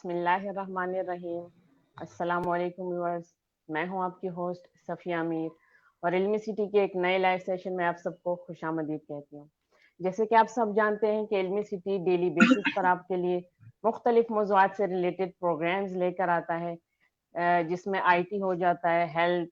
बिस्मिल्लाहिर्रहमानिर्रहीम। अस्सलाम वालेकुम व्यूअर्स, मैं हूं आपकी होस्ट सफ़िया अमीर और इल्मी सिटी के एक नए लाइव सेशन में आप सबको खुशामदीद कहती हूं। जैसे कि आप सब जानते हैं कि इल्मी सिटी डेली बेसिस पर आपके लिए मुख्तलिफ मौज़ूआत से रिलेटेड प्रोग्राम्स लेकर आता है, जिसमें आईटी हो जाता है, हेल्थ,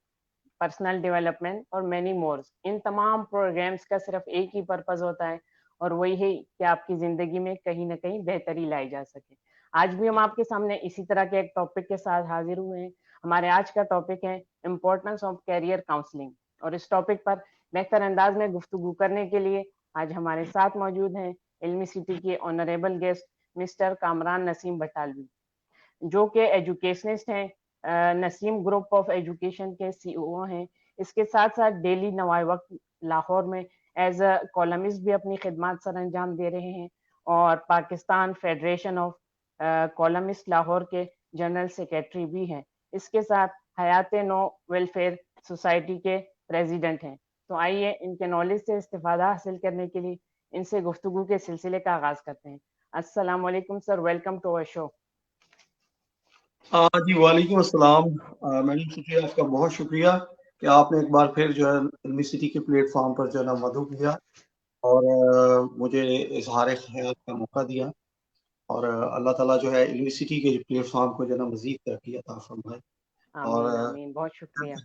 पर्सनल डेवलपमेंट और मैनी मोर्स। इन तमाम प्रोग्राम्स का सिर्फ एक ही पर्पस होता है और वही है कि आपकी ज़िंदगी में कहीं ना कहीं बेहतरी लाई जा सके। आज भी हम आपके सामने इसी तरह के एक टॉपिक के साथ हाजिर हुए हैं। हमारे आज का टॉपिक है इम्पोर्टेंस ऑफ कैरियर काउंसलिंग, और इस टॉपिक पर बेहतर अंदाज में गुफ्तगू करने के लिए आज हमारे साथ मौजूद हैं इल्मी सिटी के honourable guest mister Kamran Naseem Batalvi, जो कि एजुकेशनिस्ट हैं, नसीम ग्रुप ऑफ एजुकेशन के सीईओ हैं। इसके साथ साथ डेली नवाए वक्त लाहौर में एज अ कॉलमिस्ट भी अपनी खिदमत सर अंजाम दे रहे हैं और Pakistan federation of columnist Lahore के जनरल सेक्रेटरी भी हैं। इसके साथ हयात नो वेलफेयर सोसाइटी के प्रेसिडेंट हैं। तो आइए इनके नॉलेज से इस्तेफादा हासिल करने के लिए इनसे गुफ्तगू के सिलसिले का आगाज करते हैं। अस्सलाम वालेकुम sir, welcome to our show. जी वालेकुम अस्सलाम। मैडम शुक्रिया, आपका बहुत शुक्रिया कि आपने एक बार फिर जो है इल्मी सिटी के प्लेटफॉर्म पर जो है ना मदऊ किया और मुझे इजहार ख्याल का मौका दिया। और अल्लाह ताला जो है इल्मी सिटी के प्लेटफॉर्म को जो है ना मजीद तरक्की अता फरमाए। और आमीन आमीन, बहुत शुक्रिया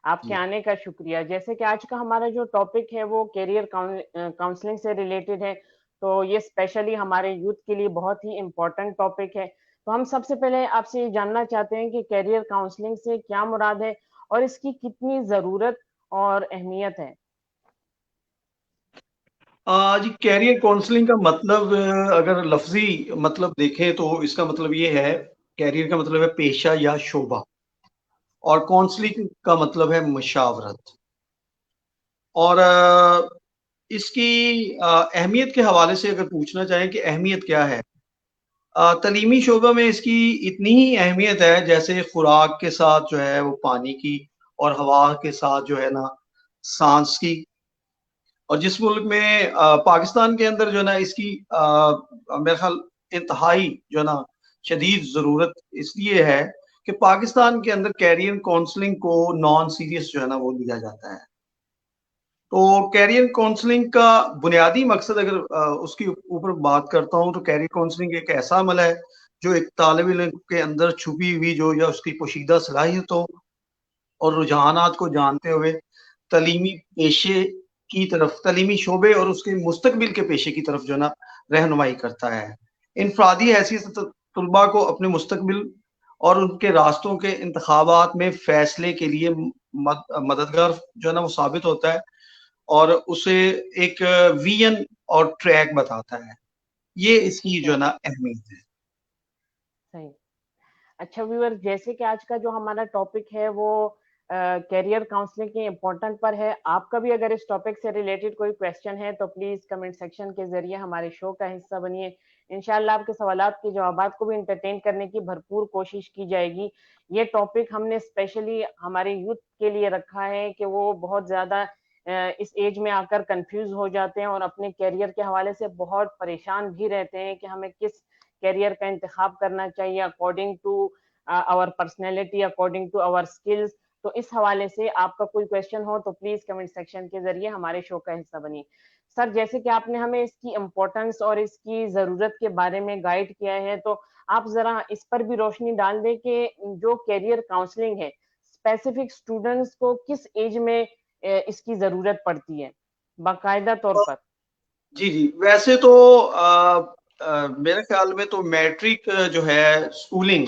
आपके जी आने का। शुक्रिया। जैसे कि आज का हमारा जो टॉपिक है वो कैरियर काउंसलिंग से रिलेटेड है, तो ये स्पेशली हमारे यूथ के लिए बहुत ही इम्पोर्टेंट टॉपिक है। तो हम सबसे पहले आपसे ये जानना चाहते हैं कि कैरियर काउंसलिंग से क्या मुराद है और इसकी कितनी ज़रूरत और अहमियत है। जी, कैरियर काउंसलिंग का मतलब अगर लफ्जी मतलब देखें तो इसका मतलब ये है, कैरियर का मतलब है पेशा या शोबा, और काउंसलिंग का मतलब है मशावरत। और इसकी अहमियत के हवाले से अगर पूछना चाहें कि अहमियत क्या है, तलीमी शोबा में इसकी इतनी ही अहमियत है जैसे खुराक के साथ जो है वो पानी की, और हवा के साथ जो है ना सांस की। और जिस मुल्क में पाकिस्तान के अंदर जो है ना इसकी मेरे ख्याल इंतहाई जो है ना शदीद ज़रूरत इसलिए है कि पाकिस्तान के अंदर कैरियर काउंसलिंग को नॉन सीरियस जो है ना वो लिया जाता है। तो कैरियर काउंसलिंग का बुनियादी मकसद अगर उसके ऊपर बात करता हूँ तो कैरियर काउंसलिंग एक ऐसा अमल है जो एक तालिब इल्म के अंदर छुपी हुई जो या उसकी पोशीदा सलाहियतों और रुझानात को जानते हुए तलीमी पेशे की तरफ, तलीमी शोबे और उसके मुस्तकबिल के पेशे की तरफ जो है ना रहनुमाई करता है। इनफरादी हैसियत तलबा को अपने मुस्तकबिल और उनके रास्तों के इंतखाबात में फैसले के लिए मददगार जो है ना वो साबित होता है और उसे एक विजन और ट्रैक बताता है। ये इसकी जो है सही ना अहमियत है। सही। अच्छा व्यूअर, जैसे कि आज का जो हमारा टॉपिक है वो कैरियर काउंसलिंग के इम्पोर्टेंट पर है। आपका भी अगर इस टॉपिक से रिलेटेड कोई क्वेश्चन है तो प्लीज कमेंट सेक्शन के जरिए हमारे शो का हिस्सा बनिए। इंशाल्लाह आपके सवालात के जवाबात को भी इंटरटेन करने की भरपूर कोशिश की जाएगी। ये टॉपिक हमने स्पेशली हमारे यूथ के लिए रखा है कि वो बहुत ज्यादा इस एज में आकर कंफ्यूज हो जाते हैं और अपने कैरियर के हवाले से बहुत परेशान भी रहते हैं कि हमें किस कैरियर का इंतखाब करना चाहिए according to our personality, according to our skills. तो इस हवाले से आपका कोई क्वेश्चन हो तो प्लीज कमेंट सेक्शन के जरिए हमारे शो का हिस्सा बनिए। सर, जैसे कि आपने हमें इसकी इम्पोर्टेंस और इसकी जरूरत के बारे में गाइड किया है, तो आप जरा इस पर भी रोशनी डाल दें कि जो कैरियर काउंसलिंग है स्पेसिफिक स्टूडेंट्स को किस एज में इसकी जरूरत पड़ती है बाकायदा तौर पर। जी जी, वैसे तो मेरे ख्याल में तो मैट्रिक जो है स्कूलिंग,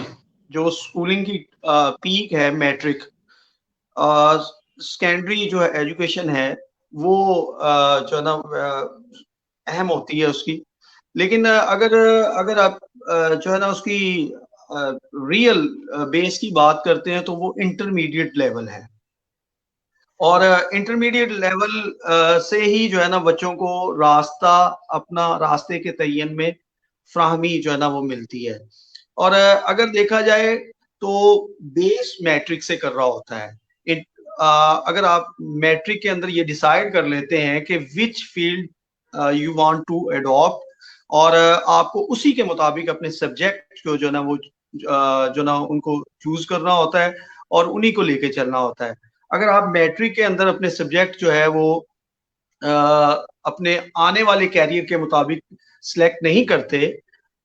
जो स्कूलिंग की पीक है मैट्रिक, सेकेंडरी जो है एजुकेशन है वो जो है ना अहम होती है उसकी। लेकिन अगर अगर आप जो है ना उसकी रियल बेस की बात करते हैं तो वो इंटरमीडिएट लेवल है। और सही इंटरमीडिएट लेवल से ही जो है ना बच्चों को रास्ता, अपना रास्ते के तयन में फ्राहमी जो है ना वो मिलती है। और अगर देखा जाए तो बेस मैट्रिक से कर रहा होता है। अगर आप मैट्रिक के अंदर ये डिसाइड कर लेते हैं कि which field you want to adopt, और आपको उसी के मुताबिक अपने सब्जेक्ट को जो ना वो जो ना उनको चूज करना होता है और उन्हीं को लेके चलना होता है। अगर आप मैट्रिक के अंदर अपने सब्जेक्ट जो है वो अपने आने वाले कैरियर के मुताबिक सिलेक्ट नहीं करते,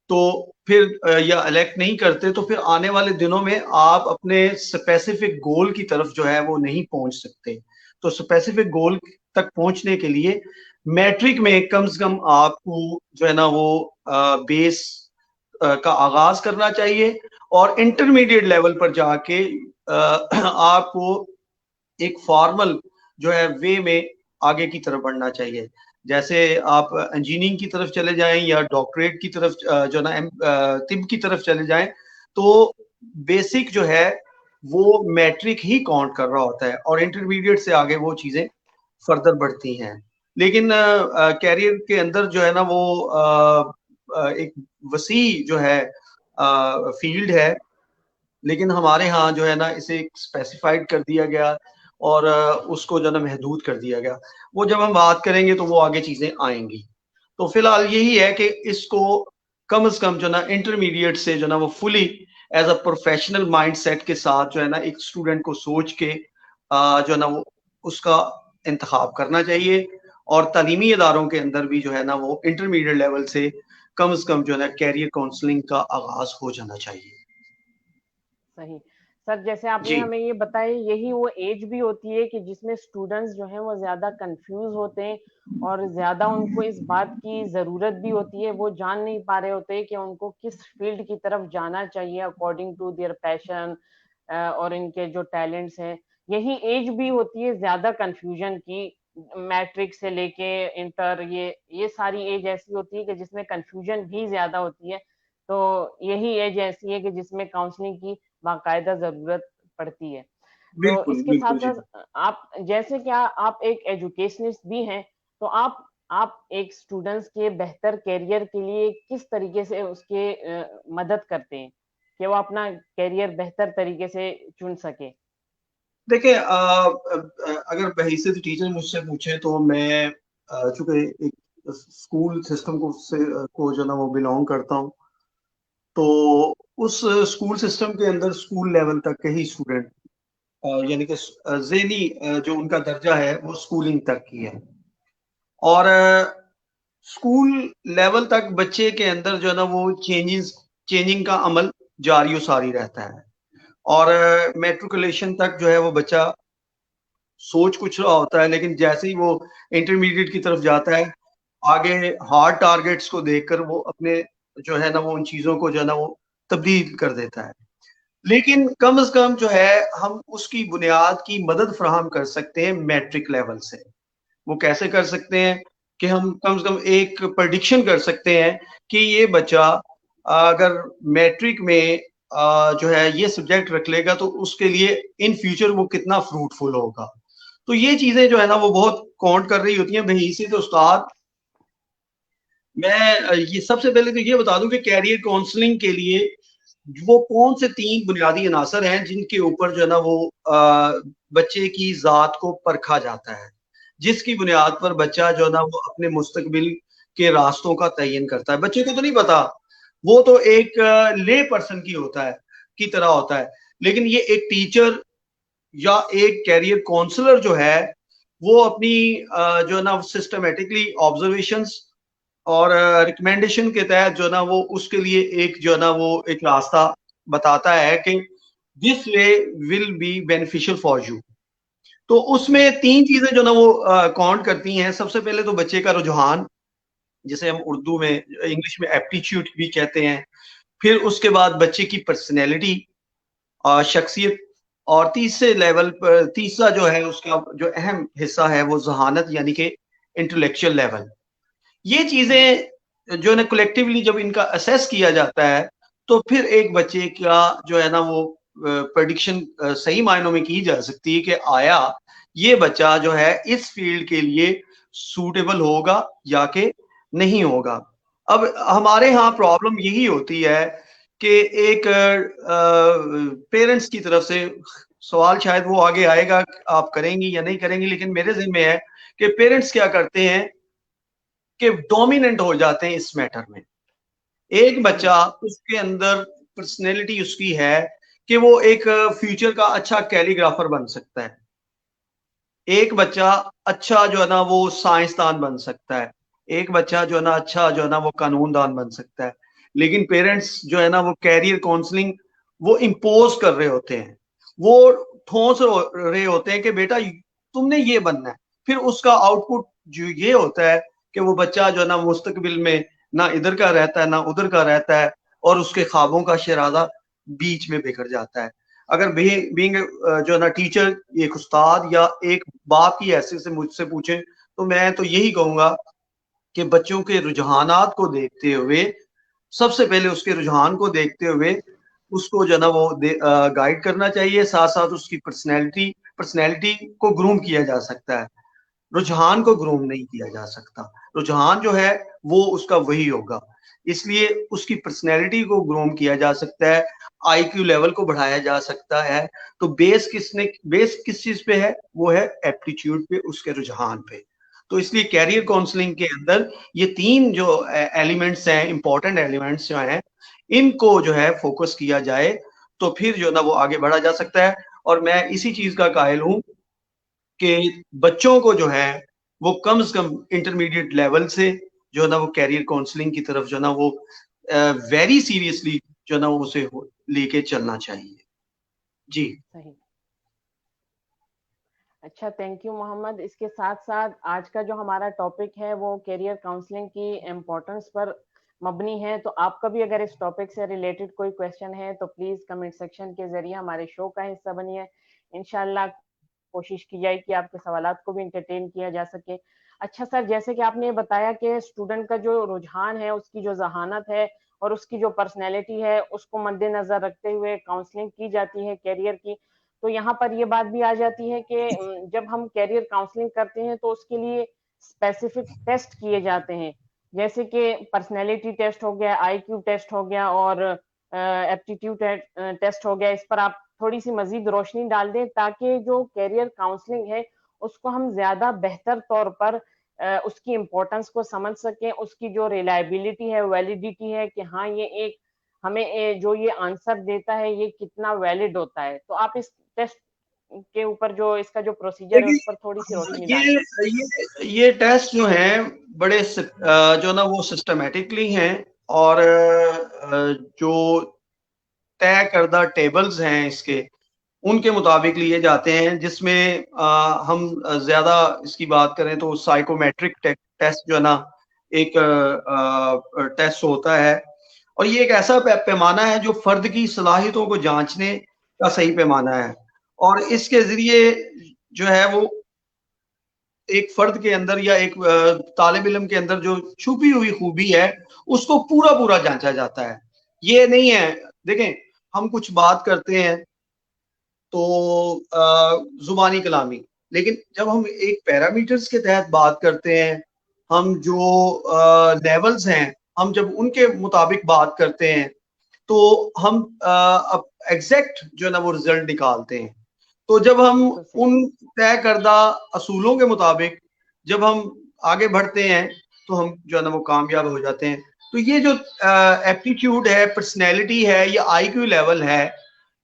तो फिर या इलेक्ट नहीं करते, तो फिर आने वाले दिनों में आप अपने स्पेसिफिक गोल की तरफ जो है वो नहीं पहुंच सकते। तो स्पेसिफिक गोल तक पहुंचने के लिए मैट्रिक में कम से कम आपको जो है ना वो बेस का आगाज करना चाहिए और इंटरमीडिएट लेवल पर जाके आपको एक फॉर्मल जो है वे में आगे की तरफ बढ़ना चाहिए। जैसे आप इंजीनियरिंग की तरफ चले जाएं या डॉक्टरेट की तरफ जो ना तिब की तरफ चले जाएं, तो बेसिक जो है वो मैट्रिक ही काउंट कर रहा होता है और इंटरमीडिएट से आगे वो चीजें फर्दर बढ़ती हैं। लेकिन कैरियर के अंदर जो है ना वो एक वसी जो है फील्ड है, लेकिन हमारे यहाँ जो है ना इसे स्पेसिफाइड कर दिया गया और उसको जो है ना महदूद कर दिया गया। वो जब हम बात करेंगे तो वो आगे चीजें आएंगी। तो फिलहाल यही है कि इसको कम से कम जो ना इंटरमीडिएट से जो ना वो fully as a professional mindset के साथ जो है ना एक स्टूडेंट को सोच के जो है ना वो उसका इंतखाब करना चाहिए और तालीमी इदारों के अंदर भी जो है ना वो इंटरमीडिएट लेवल से कम जो है ना कैरियर काउंसलिंग का आगाज हो जाना चाहिए। सही। सर, जैसे आपने जी हमें ये बताया, यही वो एज भी होती है कि जिसमें स्टूडेंट्स जो हैं वो ज़्यादा कंफ्यूज होते हैं और ज़्यादा उनको इस बात की ज़रूरत भी होती है, वो जान नहीं पा रहे होते हैं कि उनको किस फील्ड की तरफ जाना चाहिए अकॉर्डिंग टू देयर पैशन और इनके जो टैलेंट्स हैं। यही एज भी होती है ज़्यादा कंफ्यूजन की, मैट्रिक से लेके इंटर, ये सारी एज ऐसी होती है कि जिसमें कंफ्यूजन भी ज़्यादा होती है। तो यही एज ऐसी है कि जिसमें काउंसलिंग की बाकायदा ज़रूरत पड़ती है। तो बिल्कुल इसके बिल्कुल जी। साथ-साथ आप, जैसे कि आप एक एजुकेशनिस्ट भी हैं, तो आप एक स्टूडेंट्स के बेहतर करियर के लिए किस तरीके से उसके मदद करते हैं कि वो अपना करियर बेहतर तरीके से चुन सके? देखिए अगर बहैसियत टीचर मुझसे पूछे तो मैं चूंकि एक स्कूल सिस्टम को जो ना वो बिलोंग करता हूँ, तो उस स्कूल सिस्टम के अंदर स्कूल लेवल तक के ही स्टूडेंट यानी कि ज़ेनी जो उनका दर्जा है वो स्कूलिंग तक की है और स्कूल लेवल तक बच्चे के अंदर जो है ना वो चेंजिंग का अमल जारी सारी रहता है और मेट्रिकुलेशन तक जो है वो बच्चा सोच कुछ रहा होता है, लेकिन जैसे ही वो इंटरमीडिएट की तरफ जाता है, आगे हार्ड टारगेट्स को देखकर वो अपने जो है ना वो उन चीजों को जो है ना वो तब्दील कर देता है। लेकिन कम से कम जो है हम उसकी बुनियाद की मदद फराहम कर सकते हैं मैट्रिक लेवल से। वो कैसे कर सकते हैं कि हम कम से कम एक प्रेडिक्शन कर सकते हैं कि ये बच्चा अगर मैट्रिक में जो है ये सब्जेक्ट रख लेगा तो उसके लिए इन फ्यूचर वो कितना फ्रूटफुल होगा। तो ये चीजें जो है ना वो बहुत काउंट कर रही होती हैं। बहैसियत उस्ताद मैं ये सबसे पहले तो ये बता दूं कि कैरियर काउंसलिंग के लिए वो कौन से 3 बुनियादी अनासर हैं जिनके ऊपर जो है ना वो बच्चे की ज़ात को परखा जाता है, जिसकी बुनियाद पर बच्चा जो है ना वो अपने मुस्तकबिल के रास्तों का तयन करता है। बच्चे को तो नहीं पता, वो तो एक ले पर्सन की तरह होता है, लेकिन ये एक टीचर या एक कैरियर काउंसलर जो है वो अपनी जो है ना सिस्टमेटिकली ऑब्जर्वेशंस और रिकमेंडेशन के तहत जो ना वो उसके लिए एक जो ना वो एक रास्ता बताता है कि this way will be beneficial for you. तो उसमें 3 चीजें जो ना वो काउंट करती हैं। सबसे पहले तो बच्चे का रुझान, जिसे हम उर्दू में इंग्लिश में एप्टीट्यूड भी कहते हैं। फिर उसके बाद बच्चे की पर्सनैलिटी, शख्सियत, और तीसरे लेवल पर तीसरा जो है उसका जो अहम हिस्सा है वो जहानत यानी कि इंटेलेक्चुअल लेवल। ये चीजें जो है ना कलेक्टिवली जब इनका असेस किया जाता है तो फिर एक बच्चे का जो है ना वो प्रेडिक्शन सही मायनों में की जा सकती है कि आया ये बच्चा जो है इस फील्ड के लिए सूटेबल होगा या कि नहीं होगा। अब हमारे यहाँ प्रॉब्लम यही होती है कि एक पेरेंट्स की तरफ से सवाल शायद वो आगे आएगा, आप करेंगी या नहीं करेंगी, लेकिन मेरे ज़हन में है कि पेरेंट्स क्या करते हैं कि डोमिनेंट हो जाते हैं इस मैटर में। एक बच्चा, उसके अंदर पर्सनैलिटी उसकी है कि वो एक फ्यूचर का अच्छा कैलीग्राफर बन सकता है। एक बच्चा अच्छा जो है ना वो साइंसदान बन सकता है। एक बच्चा जो है ना अच्छा जो है ना वो कानूनदान बन सकता है। लेकिन पेरेंट्स जो है ना वो कैरियर काउंसलिंग वो इम्पोज कर रहे होते हैं, वो ठोस रहे होते हैं कि बेटा तुमने ये बनना है। फिर उसका आउटपुट जो ये होता है कि वो बच्चा जो है ना मुस्तकबिल में ना इधर का रहता है ना उधर का रहता है, और उसके ख्वाबों का शरादा बीच में बिखर जाता है। अगर बीइंग जो है ना टीचर, एक उस्ताद या एक बाप की हैसियत से मुझसे पूछे तो मैं तो यही कहूंगा कि बच्चों के रुझानात को देखते हुए, सबसे पहले उसके रुझान को देखते हुए उसको जो है ना वो गाइड करना चाहिए। साथ साथ उसकी पर्सनैलिटी को ग्रूम किया जा सकता है, रुझान को ग्रूम नहीं किया जा सकता। रुझान जो है वो उसका वही होगा, इसलिए उसकी पर्सनैलिटी को ग्रूम किया जा सकता है, आईक्यू लेवल को बढ़ाया जा सकता है। तो बेस किस चीज पे है? वो है एप्टीट्यूड पे, उसके रुझान पे। तो इसलिए कैरियर काउंसलिंग के अंदर ये तीन जो एलिमेंट्स हैं, इंपॉर्टेंट एलिमेंट्स जो हैं, इनको जो है फोकस किया जाए तो फिर जो ना वो आगे बढ़ा जा सकता है। और मैं इसी चीज का कायल हूं कि बच्चों को जो है वो कम से कम इंटरमीडिएट लेवल से जो है ना वो कैरियर काउंसलिंग की तरफ जो है ना वो वेरी सीरियसली जो है ना उसे लेके चलना चाहिए। जी। सही। अच्छा, थैंक यू मोहम्मद। इसके साथ साथ आज का जो हमारा टॉपिक है वो करियर काउंसलिंग की इम्पोर्टेंस पर मबनी है। तो आपका भी अगर इस टॉपिक से रिलेटेड कोई क्वेश्चन है तो प्लीज कमेंट सेक्शन के जरिए हमारे शो का हिस्सा बनिए। इंशाल्लाह कोशिश की जाए कि आपके सवालात को भी इंटरटेन किया जा सके। अच्छा सर, जैसे कि आपने बताया कि स्टूडेंट का जो रुझान है, उसकी जो जहानत है और उसकी जो पर्सनैलिटी है, उसको मद्देनजर रखते हुए काउंसलिंग की जाती है कैरियर की। तो यहाँ पर ये बात भी आ जाती है कि जब हम कैरियर काउंसलिंग करते हैं तो उसके लिए स्पेसिफिक टेस्ट किए जाते हैं, जैसे कि पर्सनैलिटी टेस्ट हो गया, आईक्यू टेस्ट हो गया और एप्टीट्यूड टेस्ट हो गया। इस पर आप थोड़ी सी मजीद रोशनी डाल दें ताकि जो कैरियर काउंसलिंग है उसको हम ज्यादा बेहतर तौर पर उसकी इम्पोर्टेंस को समझ सकें, उसकी जो रिलायबिलिटी है, वैलिडिटी है कि हाँ ये एक हमें जो ये आंसर देता है ये कितना वैलिड होता है। तो आप इस टेस्ट के ऊपर जो इसका जो प्रोसीजर है उस पर थोड़ी सी रोशनी देखिए, डालें। ये टेस्ट जो हैं बड़े जो ना वो सिस्टमेटिकली हैं, और जो तय करदा टेबल्स हैं इसके, उनके मुताबिक लिए जाते हैं, जिसमें हम ज्यादा इसकी बात करें तो साइकोमेट्रिक टेस्ट जो है ना एक टेस्ट होता है। और ये एक ऐसा पैमाना है जो फर्द की सलाहियतों को जांचने का सही पैमाना है। और इसके जरिए जो है वो एक फर्द के अंदर या एक तालिब इल्म के अंदर जो छुपी हुई खूबी है उसको पूरा पूरा जांचा जाता है। ये नहीं है, देखें, हम कुछ बात करते हैं तो जुबानी कलामी, लेकिन जब हम एक पैरामीटर्स के तहत बात करते हैं, हम जो लेवल्स हैं, हम जब उनके मुताबिक बात करते हैं तो हम एग्जैक्ट जो है ना वो रिजल्ट निकालते हैं। तो जब हम बिल्कुल सही। उन तय करदा असूलों के मुताबिक जब हम आगे बढ़ते हैं तो हम जो है ना वो कामयाब हो जाते हैं। तो ये जो एप्टीट्यूड है, पर्सनैलिटी है, ये आईक्यू लेवल है,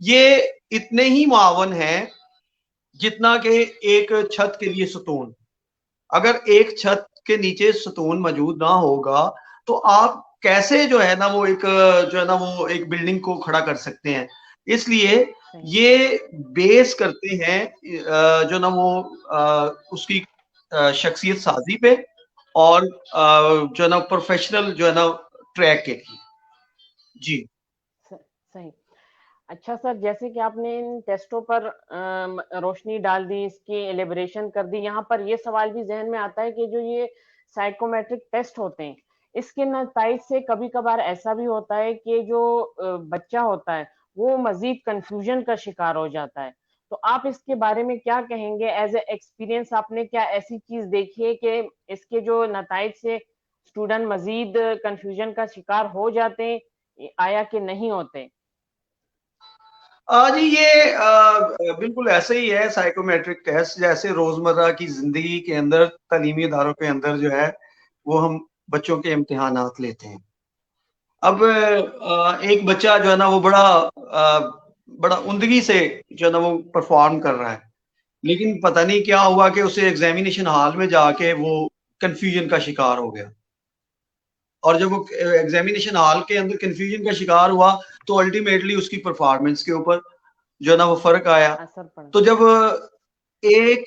ये इतने ही मुआवन है जितना कि एक छत के लिए सतून। अगर एक छत के नीचे सतून मौजूद ना होगा तो आप कैसे जो है ना वो एक जो है ना वो एक बिल्डिंग को खड़ा कर सकते हैं। इसलिए सही। ये बेस करते हैं जो ना वो उसकी शख्सियत साजी पे, और जो है ना प्रोफेशनल जो है ना ट्रैक के लिए। जी। सही। अच्छा सर, जैसे कि आपने इन टेस्टों पर रोशनी डाल दी, इसकी एलिब्रेशन कर दी, यहाँ पर ये सवाल भी जहन में आता है कि जो ये साइकोमेट्रिक टेस्ट होते हैं, इसके नतीजे से कभी कभार ऐसा भी होता है कि जो बच्चा होता है वो मजीद कंफ्यूजन का शिकार हो जाता है। तो आप इसके बारे में क्या कहेंगे? एज ए एक्सपीरियंस आपने क्या ऐसी चीज देखी है कि इसके जो नतीजे से स्टूडेंट मजीद कंफ्यूजन का शिकार हो जाते हैं, आया कि नहीं होते? जी, ये बिल्कुल ऐसे ही है। साइकोमेट्रिक टेस्ट जैसे रोजमर्रा की जिंदगी के अंदर, तालीमी इदारों के अंदर जो है वो हम बच्चों के इम्तिहानात लेते हैं। अब एक बच्चा जो है ना वो बड़ा उमदगी से जो है ना वो परफॉर्म कर रहा है, लेकिन पता नहीं क्या हुआ कि उसे एग्जामिनेशन हॉल में जाके वो कंफ्यूजन का शिकार हो गया। और जब वो एग्जामिनेशन हॉल के अंदर कंफ्यूजन का शिकार हुआ तो अल्टीमेटली उसकी परफॉर्मेंस के ऊपर जो है ना वो फर्क आया। असर पड़ा। तो जब एक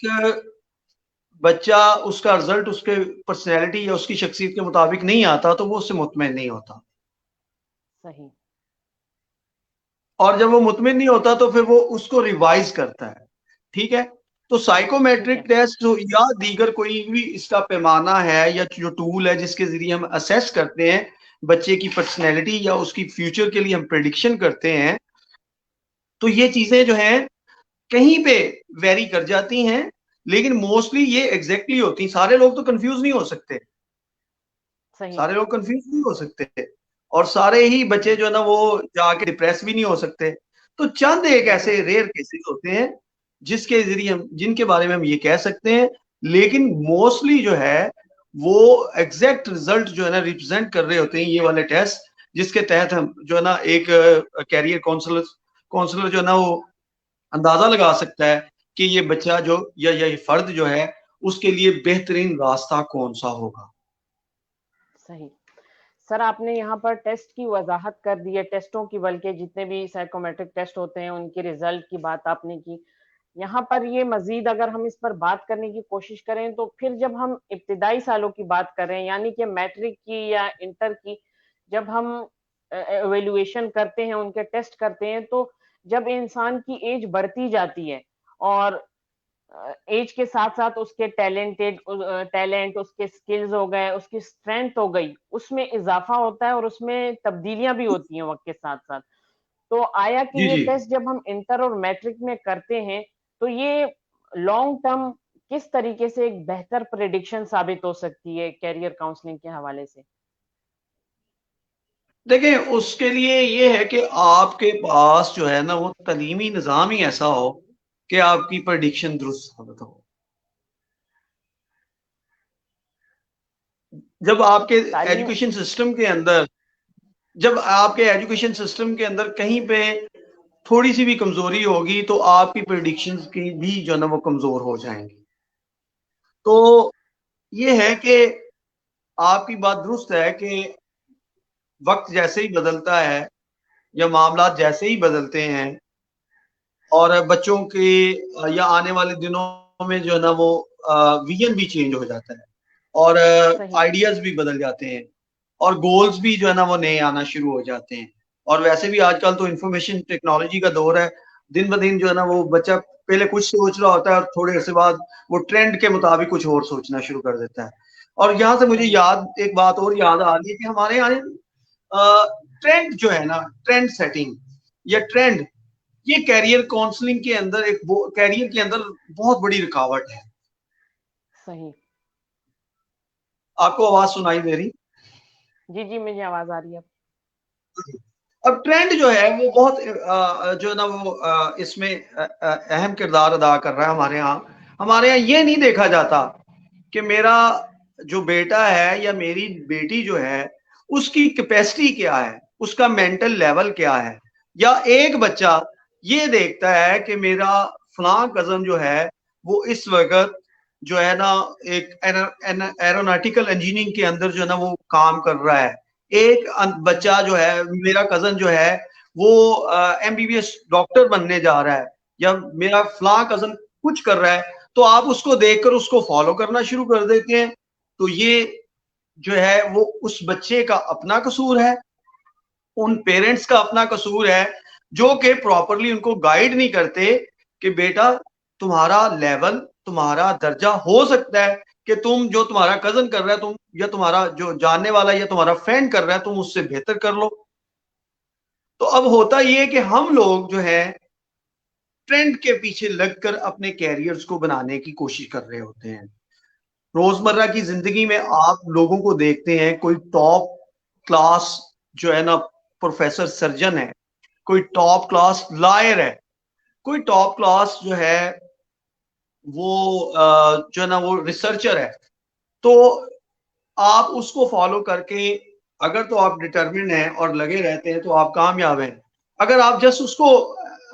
बच्चा उसका रिजल्ट उसके पर्सनैलिटी या उसकी शख्सियत के मुताबिक नहीं आता तो वो उससे मुतमिन नहीं होता, सही। और जब वो मुतमिन नहीं होता तो फिर वो उसको रिवाइज करता है। ठीक है, तो ठीक साइकोमेट्रिक है। टेस्ट जो या दीगर कोई भी इसका पैमाना है या जो टूल है जिसके जरिए हम असेस करते हैं बच्चे की पर्सनैलिटी या उसकी फ्यूचर के लिए हम प्रिडिक्शन करते हैं, तो ये चीजें जो हैं कहीं पे वेरी कर जाती हैं, लेकिन मोस्टली ये एग्जैक्टली होती हैं। सारे लोग तो कंफ्यूज नहीं हो सकते, सही। सारे लोग कंफ्यूज नहीं हो सकते, और सारे ही बच्चे जी। जो है ना वो जाके डिप्रेस भी नहीं हो सकते। तो चंद एक बिल्कुल ऐसे सही। रेयर केसेस होते हैं जिसके जरिए हम जिनके बारे में हम ये कह सकते हैं, लेकिन मोस्टली जो है वो एग्जैक्ट रिजल्ट जो है ना रिप्रेजेंट कर रहे होते हैं ये वाले टेस्ट, जिसके तहत हम जो है ना एक कैरियर काउंसलर काउंसलर जो है ना वो अंदाजा लगा सकता है कि ये बच्चा जो या ये फर्द जो है उसके लिए बेहतरीन रास्ता कौन सा होगा। सही। सर, आपने यहाँ पर टेस्ट की वजाहत कर दी है, टेस्टों की, बल्कि जितने भी साइकोमेट्रिक टेस्ट होते हैं उनके रिजल्ट की बात आपने की। यहाँ पर ये मजीद अगर हम इस पर बात करने की कोशिश करें तो फिर जब हम इब्तिदाई सालों की बात करें, यानी कि मैट्रिक की या इंटर की, जब हम एवेल्युएशन करते हैं, उनके टेस्ट करते हैं, तो जब इंसान की एज बढ़ती जाती है और एज के साथ साथ उसके टैलेंट, उसके स्किल्स हो गए, उसकी स्ट्रेंथ हो गई, उसमें इजाफा होता है और उसमें तब्दीलियां भी होती हैं वक्त के साथ साथ। तो आया कि जी ये जी। टेस्ट जब हम इंटर और मैट्रिक में करते हैं तो ये लॉन्ग टर्म किस तरीके से एक बेहतर प्रेडिक्शन साबित हो सकती है कैरियर काउंसलिंग के हवाले से? देखिए उसके लिए ये है कि आपके पास जो है ना वो तालीमी निज़ाम ही ऐसा हो कि आपकी प्रेडिक्शन दुरुस्त साबित हो। जब आपके तालीम। एजुकेशन सिस्टम के अंदर जब आपके एजुकेशन सिस्टम के अंदर कहीं पे थोड़ी सी भी कमजोरी होगी तो आपकी प्रेडिक्शंस की भी जो है ना वो कमजोर हो जाएंगी। तो ये है कि आपकी बात दुरुस्त है कि वक्त जैसे ही बदलता है या मामला जैसे ही बदलते हैं और बच्चों के या आने वाले दिनों में जो है ना वो विजन भी चेंज हो जाता है और सही। आइडियाज भी बदल जाते हैं और गोल्स भी जो है ना वो नए आना शुरू हो जाते हैं। और वैसे भी आजकल तो इंफॉर्मेशन टेक्नोलॉजी का दौर है, दिन ब दिन जो है ना वो बच्चा पहले कुछ सोच रहा होता है और थोड़े अरसे बाद वो ट्रेंड के मुताबिक कुछ और सोचना शुरू कर देता है। और यहाँ से मुझे सही। याद एक बात और याद आ रही है कि हमारे यहाँ ट्रेंड जो है ना, ट्रेंड सेटिंग या ट्रेंड, ये कैरियर काउंसलिंग के अंदर कैरियर के अंदर बहुत बड़ी रुकावट है। सही। आपको आवाज सुनाई दे रही? जी जी, मुझे आवाज आ रही है। अब ट्रेंड जो है वो बहुत जो है ना वो इसमें अहम किरदार अदा कर रहा है हमारे यहाँ। हमारे यहाँ ये नहीं देखा जाता कि मेरा जो बेटा है या मेरी बेटी जो है उसकी कैपेसिटी क्या है, उसका मेंटल लेवल क्या है। या एक बच्चा ये देखता है कि मेरा फलां कजन जो है वो इस वक्त जो है ना एक एरोनॉटिकल इंजीनियरिंग के अंदर जो है ना वो काम कर रहा है। एक सही। बच्चा जो है मेरा कजन जो है वो एमबीबीएस डॉक्टर बनने जा रहा है, या मेरा फलां कजन कुछ कर रहा है, तो आप उसको देखकर उसको फॉलो करना शुरू कर देते हैं। तो ये जो है वो उस बच्चे का अपना कसूर है, उन पेरेंट्स का अपना कसूर है जो कि प्रॉपरली उनको गाइड नहीं करते कि बेटा तुम्हारा लेवल, तुम्हारा दर्जा हो सकता है कि तुम जो तुम्हारा कजन कर रहा है तुम, या तुम्हारा जो जानने वाला या तुम्हारा फ्रेंड कर रहा है तुम उससे बेहतर कर लो। तो अब होता ये कि हम लोग जो है ट्रेंड के पीछे लगकर अपने कैरियर्स को बनाने की कोशिश कर रहे होते हैं। रोजमर्रा की जिंदगी में आप लोगों को देखते हैं, कोई टॉप क्लास जो है ना प्रोफेसर सर्जन है, कोई टॉप क्लास लॉयर है, कोई टॉप क्लास जो है वो जो है ना वो रिसर्चर है। तो आप उसको फॉलो करके अगर तो आप डिटर्मिन हैं और लगे रहते हैं तो आप कामयाब हैं। अगर आप जस्ट उसको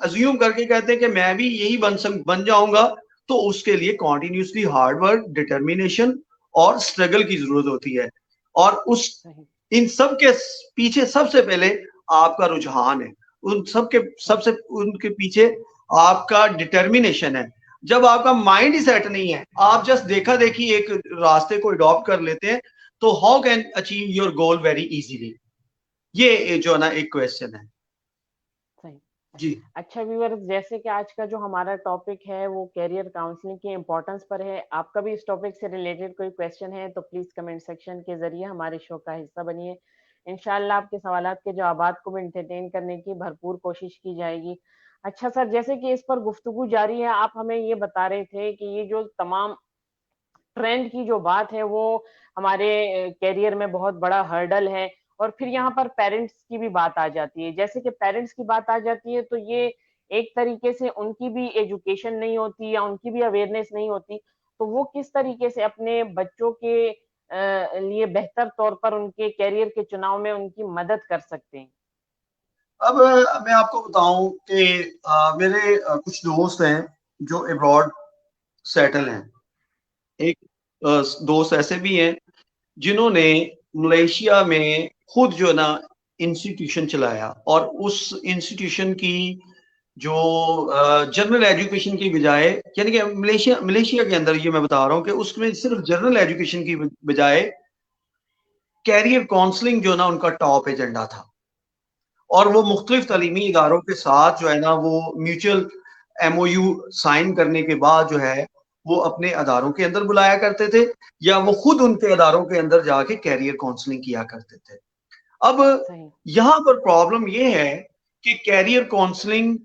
अज्यूम करके कहते हैं कि मैं भी यही बन जाऊंगा, तो उसके लिए कॉन्टिन्यूसली हार्ड वर्क, डिटर्मिनेशन और स्ट्रगल की जरूरत होती है। और उस सही। इन सब के पीछे सबसे पहले आपका रुझान है, उन सब के सही। सबसे उनके पीछे आपका डिटर्मिनेशन है। जब आपका माइंड ही सेट नहीं है, आप जस्ट देखा देखी एक रास्ते को अडॉप्ट कर लेते हैं, तो how can achieve your goal very easily? ये जो है ना एक क्वेश्चन है। सही। जी। अच्छा व्यूअर्स, जैसे कि आज का जो हमारा टॉपिक है वो कैरियर काउंसलिंग की इम्पोर्टेंस पर है। आपका भी इस टॉपिक से रिलेटेड कोई क्वेश्चन है तो प्लीज कमेंट सेक्शन के जरिए हमारे शो का हिस्सा बनिए। इंशाल्लाह आपके सवालात के जवाबात को भी एंटरटेन करने की भरपूर कोशिश की जाएगी। अच्छा सर, जैसे कि इस पर गुफ्तगू जारी है, आप हमें ये बता रहे थे कि ये जो तमाम ट्रेंड की जो बात है वो हमारे करियर में बहुत बड़ा हर्डल है। और फिर यहाँ पर पेरेंट्स की भी बात आ जाती है। जैसे कि पेरेंट्स की बात आ जाती है तो ये एक तरीके से उनकी भी एजुकेशन नहीं होती या उनकी भी अवेयरनेस नहीं होती। तो वो किस तरीके से अपने बच्चों के लिए बेहतर तौर पर उनके करियर के चुनाव में उनकी मदद कर सकते हैं? अब मैं आपको बताऊं कि मेरे कुछ दोस्त हैं जो अब्रॉड सेटल हैं। एक दोस्त ऐसे भी हैं जिन्होंने मलेशिया में खुद जो है ना इंस्टीट्यूशन चलाया, और उस इंस्टीट्यूशन की जो जनरल एजुकेशन की बजाय, यानी कि मलेशिया मलेशिया के अंदर ये मैं बता रहा हूँ कि उसमें सिर्फ जनरल एजुकेशन की बजाय कैरियर काउंसलिंग जो ना उनका टॉप एजेंडा था। और वो मुख्तलिफ तालीमी इदारों के साथ जो है ना वो म्यूचुअल एमओयू साइन करने के बाद जो है वो अपने अदारों के अंदर बुलाया करते थे, या वो खुद उनके अदारों के अंदर जाके कैरियर काउंसलिंग किया करते थे। अब सही। यहां पर प्रॉब्लम ये है कि कैरियर काउंसलिंग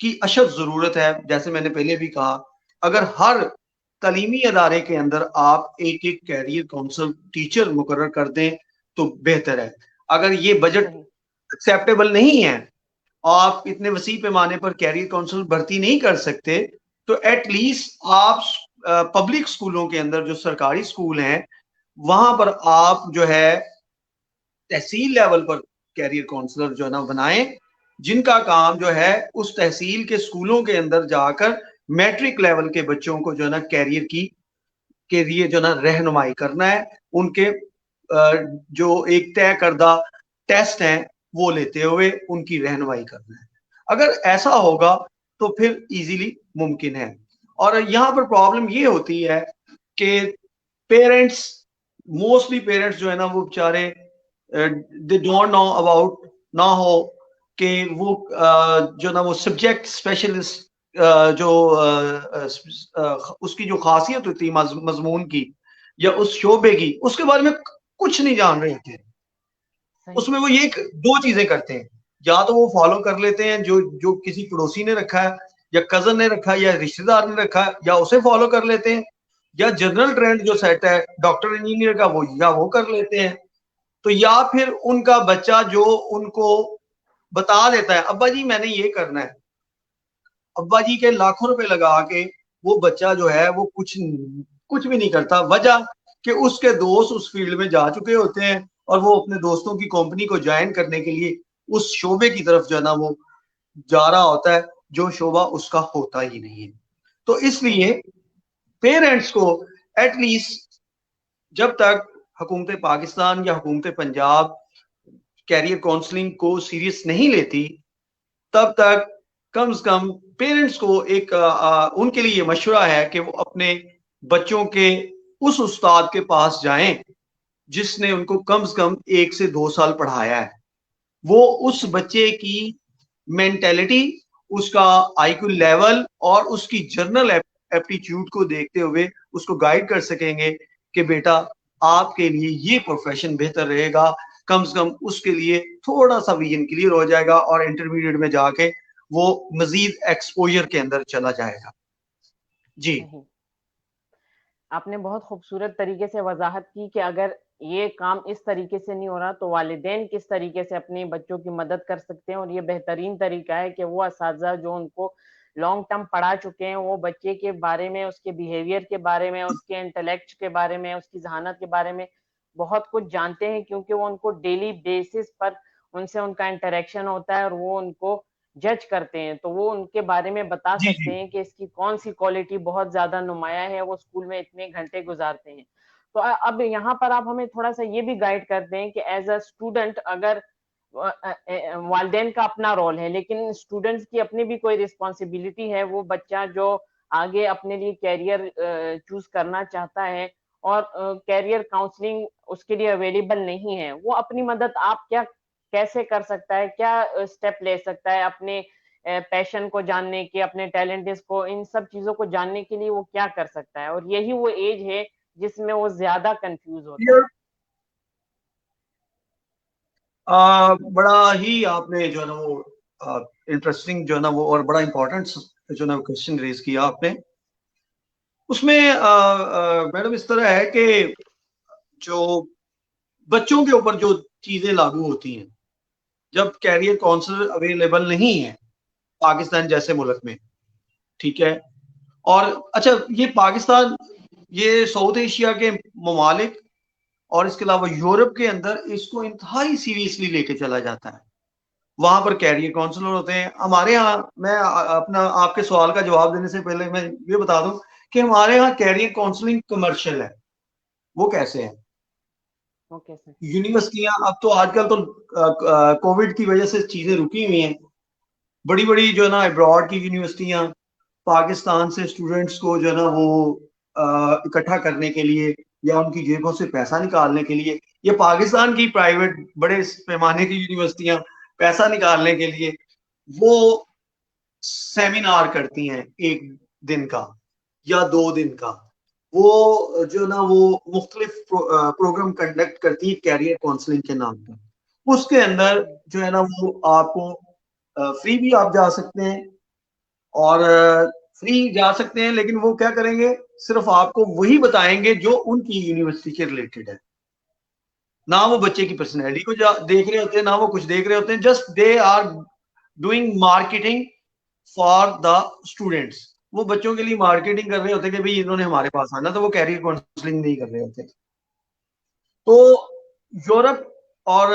की अशद जरूरत है। जैसे मैंने पहले भी कहा, अगर हर तालीमी अदारे के अंदर आप एक एक कैरियर काउंसल टीचर मुकर्रर कर दें तो बेहतर है। अगर ये बजट सही। एक्सेप्टेबल नहीं है, आप इतने वसी पैमाने पर कैरियर काउंसिल भर्ती नहीं कर सकते, तो एटलीस्ट आप पब्लिक स्कूलों के अंदर जो सरकारी स्कूल हैं वहां पर आप जो है तहसील लेवल पर कैरियर काउंसलर जो है ना बनाएं, जिनका काम जो है उस तहसील के स्कूलों के अंदर जाकर मैट्रिक लेवल के बच्चों को जो है ना कैरियर की के लिए जो है ना रहनुमाई करना है। उनके जो एक तय करदा टेस्ट हैं वो लेते हुए उनकी रहनुमाई करना है। अगर ऐसा होगा तो फिर इजीली मुमकिन है। और यहाँ पर प्रॉब्लम ये होती है कि पेरेंट्स, मोस्टली पेरेंट्स जो है ना वो बेचारे दे डोंट नो अबाउट, ना हो कि वो जो ना वो सब्जेक्ट स्पेशलिस्ट जो उसकी जो खासियत होती है मजमून की या उस शोबे की, उसके बारे में कुछ नहीं जान रहे थे। सही। उसमें वो ये दो चीजें करते हैं, या तो वो फॉलो कर लेते हैं जो जो किसी पड़ोसी ने रखा है या कजन ने रखा है या रिश्तेदार ने रखा है, या उसे फॉलो कर लेते हैं, या जनरल ट्रेंड जो सेट है डॉक्टर इंजीनियर का वो या वो कर लेते हैं। तो या फिर उनका बच्चा जो उनको बता देता है अब्बा जी मैंने ये करना है, अब्बा जी के लाखों रुपए लगा के वो बच्चा जो है वो कुछ भी नहीं करता। वजह कि उसके दोस्त उस फील्ड में जा चुके होते हैं और वो अपने दोस्तों की कंपनी को ज्वाइन करने के लिए उस शोबे की तरफ जो है ना वो जा रहा होता है, जो शोबा उसका होता ही नहीं है। तो सही। इसलिए पेरेंट्स को एटलीस्ट जब तक हुकूमत पाकिस्तान या हुकूमत पंजाब कैरियर काउंसलिंग को सीरियस नहीं लेती, तब तक कम से कम पेरेंट्स को एक उनके लिए मशवरा है कि वो अपने बच्चों के उस उस्ताद के पास जाएं जिसने उनको कम से कम 1 से 2 साल पढ़ाया है। वो उस सही। बच्चे की मेंटेलिटी, उसका आईक्यू लेवल और उसकी जर्नल एप्टीट्यूड को देखते हुए उसको गाइड कर सकेंगे कि बेटा आपके लिए ये प्रोफेशन बेहतर रहेगा। कम से कम उसके लिए थोड़ा सा विजन क्लियर हो जाएगा और इंटरमीडिएट में जाके वो मजीद एक्सपोजर के अंदर चला जाएगा। जी। सही। आपने बहुत खूबसूरत तरीके से वजाहत की कि अगर ये काम इस तरीके से नहीं हो रहा तो वालिदैन किस तरीके से अपने बच्चों की मदद कर सकते हैं। और ये बेहतरीन तरीका है कि वो असातिज़ा जो उनको लॉन्ग टर्म पढ़ा चुके हैं, वो बच्चे के बारे में, उसके बिहेवियर के बारे में, उसके इंटेलेक्ट के बारे में, उसकी जहानत के बारे में बहुत कुछ जानते हैं, क्योंकि वो उनको डेली बेसिस पर उनसे उनका इंटरेक्शन होता है और वो उनको जज करते हैं, तो वो उनके बारे में बता जी जी। सकते हैं कि इसकी कौन सी क्वालिटी बहुत ज्यादा नुमाया है, वो स्कूल में इतने घंटे गुजारते हैं। तो अब यहाँ पर आप हमें थोड़ा सा ये भी गाइड करते हैं कि एज अ स्टूडेंट, अगर वालदेन का अपना रोल है, लेकिन स्टूडेंट्स की अपनी भी कोई रिस्पॉन्सिबिलिटी है, वो बच्चा जो आगे अपने लिए कैरियर चूज करना चाहता है और कैरियर काउंसलिंग उसके लिए अवेलेबल नहीं है, वो अपनी मदद आप क्या कैसे कर सकता है, क्या स्टेप ले सकता है अपने पैशन को जानने के, अपने टैलेंट्स को, इन सब चीजों को जानने के लिए वो क्या कर सकता है? और यही वो एज है जिसमें वो ज्यादा कंफ्यूज होता ये है। बड़ा ही आपने जो है ना वो इंटरेस्टिंग जो है ना वो और बड़ा इंपॉर्टेंट जो है ना क्वेश्चन रेज किया आपने। उसमें मैडम इस तरह है कि जो बच्चों के ऊपर जो चीजें लागू होती हैं, जब कैरियर काउंसलर अवेलेबल नहीं है पाकिस्तान जैसे मुल्क में, ठीक है, और अच्छा ये पाकिस्तान, ये साउथ एशिया के ममालिक और इसके अलावा यूरोप के अंदर इसको इंतहाई सीरियसली लेके चला जाता है। वहां पर कैरियर काउंसलर होते हैं। हमारे यहाँ, मैं अपना आपके सवाल का जवाब देने से पहले मैं ये बता दूं कि हमारे यहाँ कैरियर काउंसलिंग कमर्शियल है। वो कैसे है? Okay sir. यूनिवर्सिटियां अब तो आजकल तो कोविड की वजह से चीजें रुकी हुई हैं। बड़ी बड़ी जो है ना अब्रॉड की यूनिवर्सिटियां पाकिस्तान से स्टूडेंट्स को जो है ना वो इकट्ठा करने के लिए या उनकी जेबों से पैसा निकालने के लिए, ये पाकिस्तान की प्राइवेट बड़े पैमाने की यूनिवर्सिटियां पैसा निकालने के लिए वो सेमिनार करती हैं, एक दिन का या 2 दिन का। वो जो ना वो मुख्तलिफ प्रोग्राम कंडक्ट करती है कैरियर काउंसलिंग के नाम पर। उसके अंदर जो है ना वो आपको फ्री भी आप जा सकते हैं, और फ्री जा सकते हैं, लेकिन वो क्या करेंगे, सिर्फ आपको वही बताएंगे जो उनकी यूनिवर्सिटी के रिलेटेड है। ना वो बच्चे की पर्सनैलिटी को देख रहे होते हैं, ना वो कुछ देख रहे होते हैं। Just they are doing marketing for the students. वो बच्चों के लिए मार्केटिंग कर रहे होते हैं कि भाई इन्होंने हमारे पास आना, तो वो कैरियर काउंसलिंग नहीं कर रहे होते। तो यूरोप और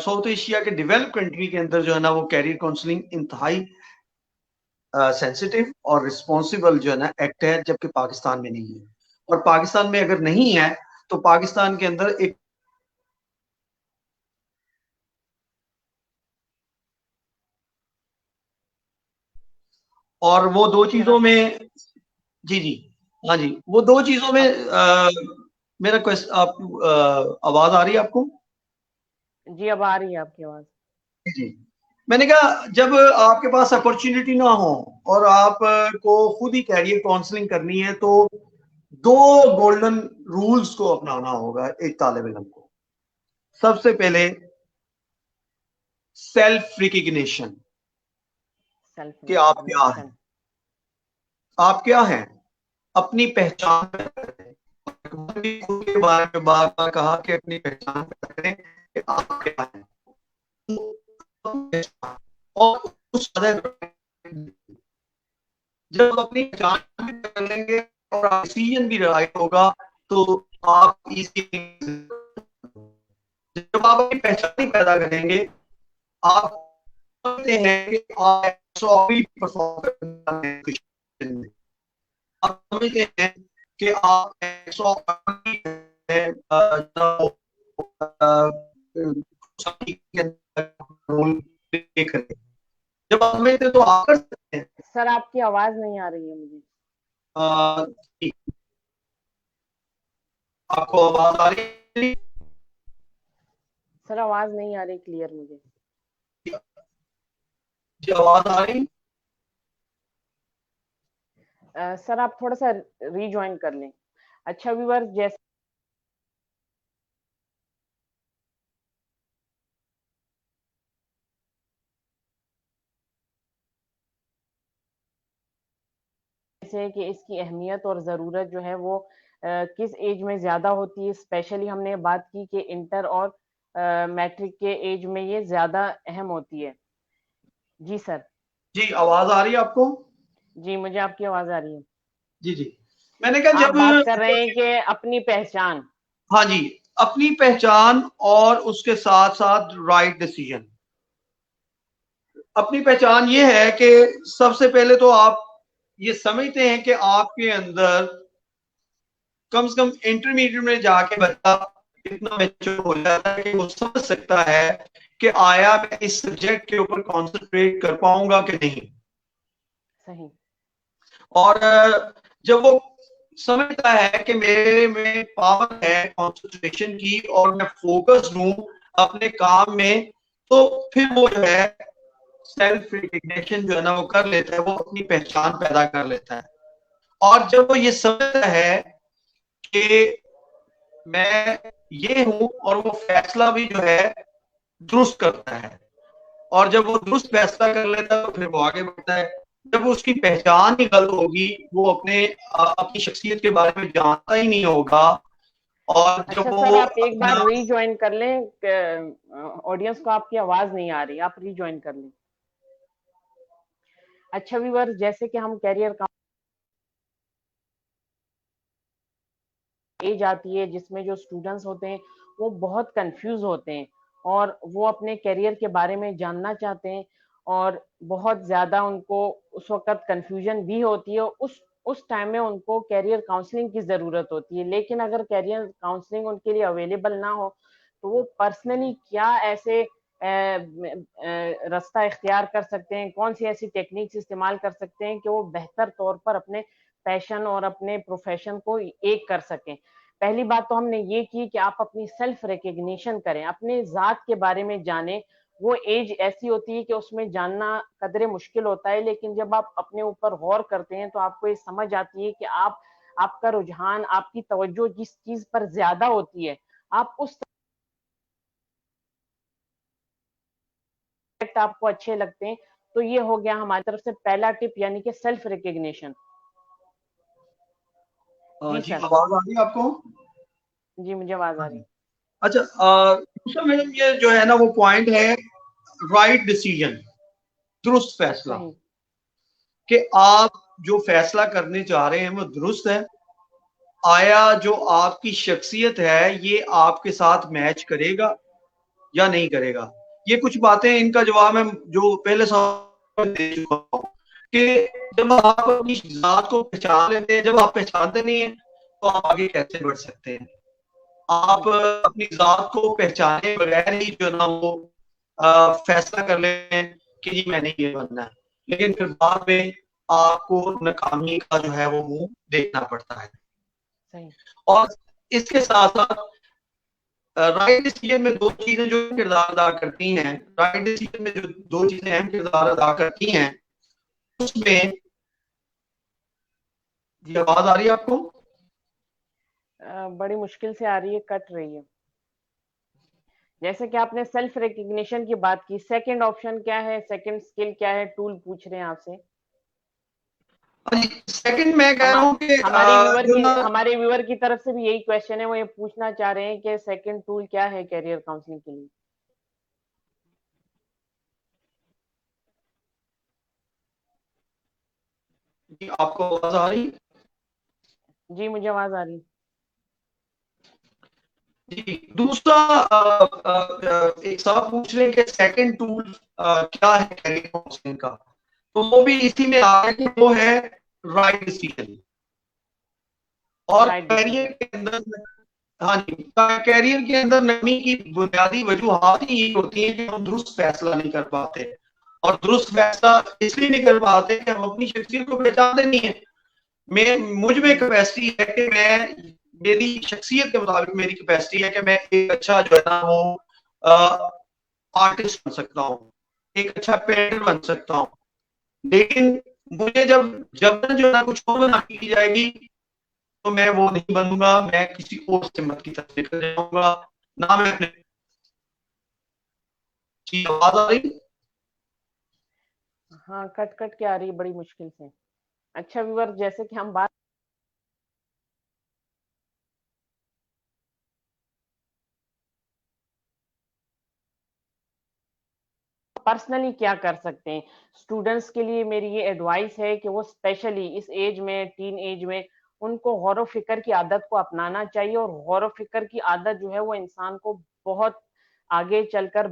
साउथ एशिया के डेवलप कंट्री के अंदर जो है ना वो कैरियर काउंसलिंग इंतहाई सेंसिटिव और रिस्पॉन्सिबल जो है ना एक्ट है, जबकि पाकिस्तान में नहीं है। और पाकिस्तान में अगर नहीं है तो पाकिस्तान के अंदर एक, और वो दो सर चीजों में, जी जी, हाँ जी, वो दो चीजों में अब मेरा क्वेश्चन, आप आवाज आ रही है आपको? जी अब आ रही है आपकी आवाज। जी जी। मैंने कहा जब आपके पास अपॉर्चुनिटी ना हो और आप को खुद ही कैरियर काउंसलिंग करनी है, तो दो गोल्डन रूल्स को अपनाना होगा एक तालिब इल्म को। सबसे पहले सेल्फ रिकग्निशन, सेल्फ कि आप क्या हैं। रिकॉग्निशन। आप क्या हैं, अपनी पहचान पैदा करें। खुद के बारे में बार बार कहा कि अपनी पहचान पैदा करें कि आप क्या हैं। और उस जब अपनी पहचान भी कर लेंगे और डिसीजन भी राइट होगा, तो आप इसी, जब आप अपनी पहचान ही पैदा करेंगे, आप समझते हैं कि आप 100 भी परफॉर्म में, आप समझते हैं कि आप 100 रोल प्ले करें। जब आप समझते हैं तो आप कर सकते हैं। सर आपकी आवाज नहीं आ रही है मुझे। आपको आवाज आ रही है? सर आवाज नहीं आ रही क्लियर मुझे। जी, आवाज आ रही? सर आप थोड़ा सा रीज्वाइन कर लें। अच्छा व्यूअर्स, जैसे कि इसकी अहमियत और ज़रूरत जो है वो किस एज में ज़्यादा होती है, स्पेशली हमने बात की कि इंटर और मैट्रिक के एज में ये ज़्यादा अहम होती है। जी सर। जी, आवाज आ रही है आपको? जी, मुझे आपकी आवाज आ रही है। जी जी। मैंने कहा आप जब, बात कर रहे हैं कि अपनी पहचान। हाँ जी, अपनी पहचान और उसके साथ साथ राइट डिसीजन। अपनी पहचान ये है कि सबसे पहले तो आप ये समझते हैं कि आपके अंदर कम से कम इंटरमीडिएट में जाके बच्चा इतना मैच्योर हो जाता है कि वो समझ सकता है कि आया मैं इस सब्जेक्ट के ऊपर कॉन्सेंट्रेट कर पाऊंगा कि नहीं। सही। और जब वो समझता है कि मेरे में पावर है कंसंट्रेशन की और मैं फोकस हूं अपने काम में, तो फिर वो जो है सेल्फ रिकग्निशन जो है ना वो कर लेता है, वो अपनी पहचान पैदा कर लेता है। और जब वो ये समझता है कि मैं ये हूं, और वो फैसला भी जो है दुरुस्त करता है, और जब वो दुरुस्त फैसला कर लेता है तो फिर वो आगे बढ़ता है। जब उसकी पहचान ही गलत होगी, वो अपनी शख्सियत के बारे में जानता ही नहीं होगा, और जब अच्छा सर, वो आप एक अपना, बार रीजॉइन कर लें, ऑडियंस को आपकी आवाज नहीं आ रही, आप रीजॉइन कर लें। अच्छा व्यूअर, जैसे कि हम कैरियर एज आती है जिसमें जो स्टूडेंट्स होते हैं वो बहुत कंफ्यूज होते हैं और वो अपने करियर के बारे में जानना चाहते हैं, और बहुत ज्यादा उनको उस वक्त कंफ्यूजन भी होती है। उस टाइम में उनको कैरियर काउंसलिंग की जरूरत होती है, लेकिन अगर कैरियर काउंसलिंग उनके लिए अवेलेबल ना हो तो वो पर्सनली क्या ऐसे रास्ता इख्तियार कर सकते हैं, कौन सी ऐसी टेक्निक्स इस्तेमाल कर सकते हैं कि वो बेहतर तौर पर अपने पैशन और अपने प्रोफेशन को एक कर सकें। पहली बात तो हमने ये की कि आप अपनी सेल्फ रिकग्निशन करें, अपने जात के बारे में जानें। वो एज ऐसी होती है कि उसमें जानना कदरे मुश्किल होता है, लेकिन जब आप अपने ऊपर गौर करते हैं तो आपको ये समझ आती है कि आपका रुझान, आपकी तवज्जो जिस चीज पर ज्यादा होती है, आप उस सब्जेक्ट आपको अच्छे लगते हैं। तो ये हो गया हमारी तरफ से पहला टिप, यानी कि सेल्फ रिकग्निशन। जी जी सर। आवाज आ रही है आपको? जी, मुझे आवाज आ रही है। अच्छा, दूसरा मैडम ये जो है ना वो पॉइंट है राइट डिसीजन, दुरुस्त फैसला, सही। कि आप जो फैसला करने जा रहे हैं वो दुरुस्त है। आया जो आपकी शख्सियत है ये आपके साथ मैच करेगा या नहीं करेगा। ये कुछ बातें, इनका जवाब मैं जो पहले सवाल दे चुका हूँ कि जब आप अपनी जात को पहचान लेते हैं, जब आप पहचानते नहीं है तो आप आगे कैसे बढ़ सकते हैं। आप सही। अपनी जात को पहचाने बगैर ही जो है ना वो फैसला कर लेते हैं कि जी मैंने ये बनना है, लेकिन फिर बाद में आपको नाकामी का जो है वो मुंह देखना पड़ता है। सही। और इसके साथ साथ राइट डिसीजन में दो चीजें जो किरदार अदा करती हैं, राइट डिसीजन में जो दो चीजें अहम किरदार अदा करती हैं उसमें, जी आवाज आ रही है आपको? बड़ी मुश्किल से आ रही है, कट रही है। जैसे कि आपने सेल्फ रिकग्निशन की बात की, सेकंड ऑप्शन क्या है, सेकंड स्किल क्या है, टूल पूछ रहे हैं आपसे। सेकंड मैं कह हम रहा हूँ कि जो ना, हमारे व्यूअर की तरफ से भी यही क्वेश्चन है, वो ये पूछना चाह रहे हैं कि सेकंड टूल क्या है कैरियर काउंसलिंग के लिए। आपको आवाज आ रही? जी, मुझे आवाज आ रही है। जी दूसरा, एक सवाल पूछ रहे हैं कि सेकंड टूल क्या है कैरियर काउंसलिंग का, तो वो भी इसी में आ रहा है कि वो है राइट डिसीजन। और राइट कैरियर डिसीजन। के अंदर, हाँ जी, कैरियर के अंदर नमी की बुनियादी वजूहत ही ये होती है कि हम दुरुस्त फैसला नहीं कर पाते, और दुरुस्त फैसला इसलिए नहीं कर पाते कि हम अपनी शख्सियत को पहचानते नहीं है। मैं मुझ में सही। कैपेसिटी है कि मैं, मेरी शख्सियत के मुताबिक मेरी कैपेसिटी है कि मैं एक अच्छा जो है ना वो आर्टिस्ट बन सकता हूँ, एक अच्छा पेंटर बन सकता हूँ, लेकिन मुझे जब जब जो है ना कुछ और बना की जाएगी तो मैं वो नहीं बनूंगा, मैं किसी और सिमत की तरफ निकल जाऊंगा, ना मैं अपने की आवाज आ रही। हाँ, कट कट के आ रही है बड़ी मुश्किल से। अच्छा व्यूअर, जैसे कि हम बात पर्सनली क्या कर सकते हैं? स्टूडेंट्स के लिए मेरी ये एडवाइस है कि वो स्पेशली इस एज में, टीन एज में, उनको गौर-व-फ़िक्र की आदत को अपनाना चाहिए और गौर-व-फ़िक्र की आदत जो है वो इंसान को बहुत आगे चलकर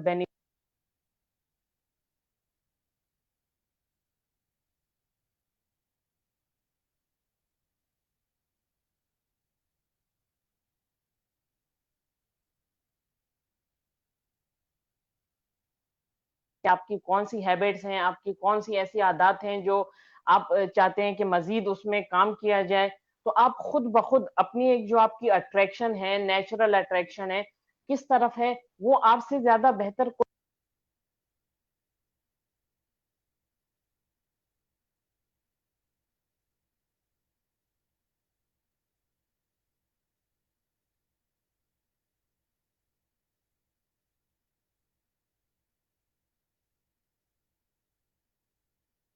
कि आपकी कौन-सी हैबिट्स हैं, आपकी कौन-सी ऐसी आदत हैं जो आप चाहते हैं कि मज़ीद उसमें काम किया जाए। तो आप खुद ब खुद अपनी एक जो आपकी अट्रैक्शन है, नेचुरल अट्रैक्शन है, किस तरफ है, वो आपसे ज़्यादा बेहतर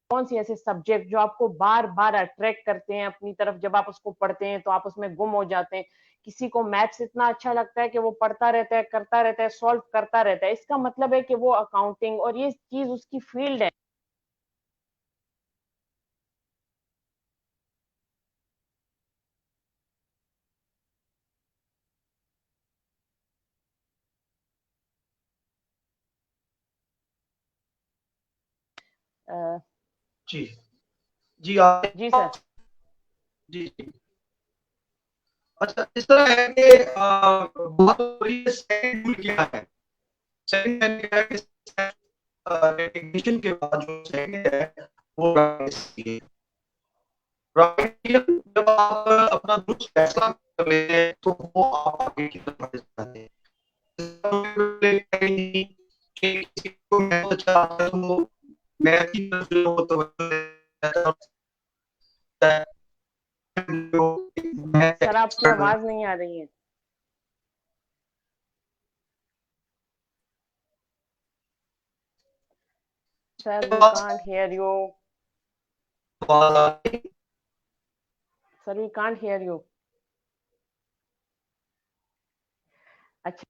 कौन-सी ऐसे सब्जेक्ट जो आपको बार-बार अट्रैक्ट करते हैं अपनी तरफ, जब आप उसको पढ़ते हैं तो आप उसमें गुम हो जाते हैं। किसी को मैथ्स इतना अच्छा लगता है कि वो पढ़ता रहता है, करता रहता है, सॉल्व करता रहता है। इसका मतलब है कि वो अकाउंटिंग और ये चीज़ उसकी फ़ील्ड है। अ, जी, जी, आप जी सर। जी, जी। अच्छा, इस तरह है कि बात हो रही है सेकंड रूल क्या है? सेकंड मैंने कहा कि रिकग्निशन के बाद जो सेकंड है वो राइट है। राइट जब आप अपना दुरुस्त फैसला कर लेते हैं तो वो आप आगे की तरफ बढ़ जाते हैं। कि किसी को मैं तो चाहता हूँ मैं की तरफ जो हो तो मैं सर आपकी एक्सपर्ट हूँ। आवाज़ नहीं आ रही है। Sir we can't hear you. Sir we can't hear you. अच्छा,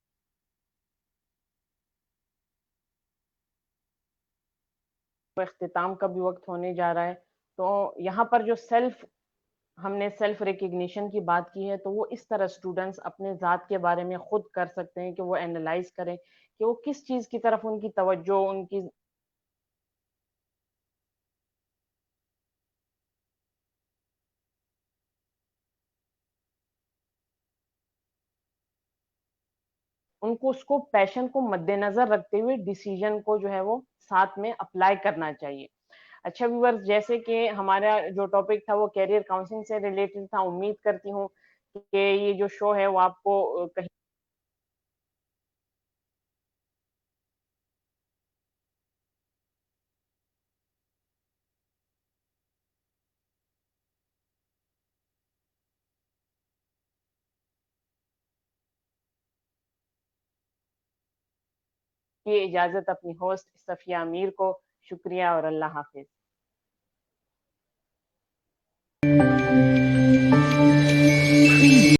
तो इख्तिताम का भी वक़्त होने जा रहा है। तो यहाँ पर जो हमने सेल्फ रिकग्निशन की बात की है, तो वो इस तरह स्टूडेंट्स अपने ज़ात के बारे में खुद कर सकते हैं कि वो एनालाइज़ करें कि वो किस चीज़ की तरफ उनकी तवज्जो, उनकी उनको उसको पैशन को मद्देनज़र रखते हुए डिसीज़न को जो है वो साथ में अप्लाई करना चाहिए। अच्छा व्यूअर्स, जैसे कि हमारा जो टॉपिक था वो करियर काउंसलिंग से रिलेटेड था। उम्मीद करती हूँ कि ये जो शो है वो आपको कहीं ये इजाज़त अपनी होस्ट सफ़िया अमीर को। शुक्रिया और अल्लाह हाफ़िज़।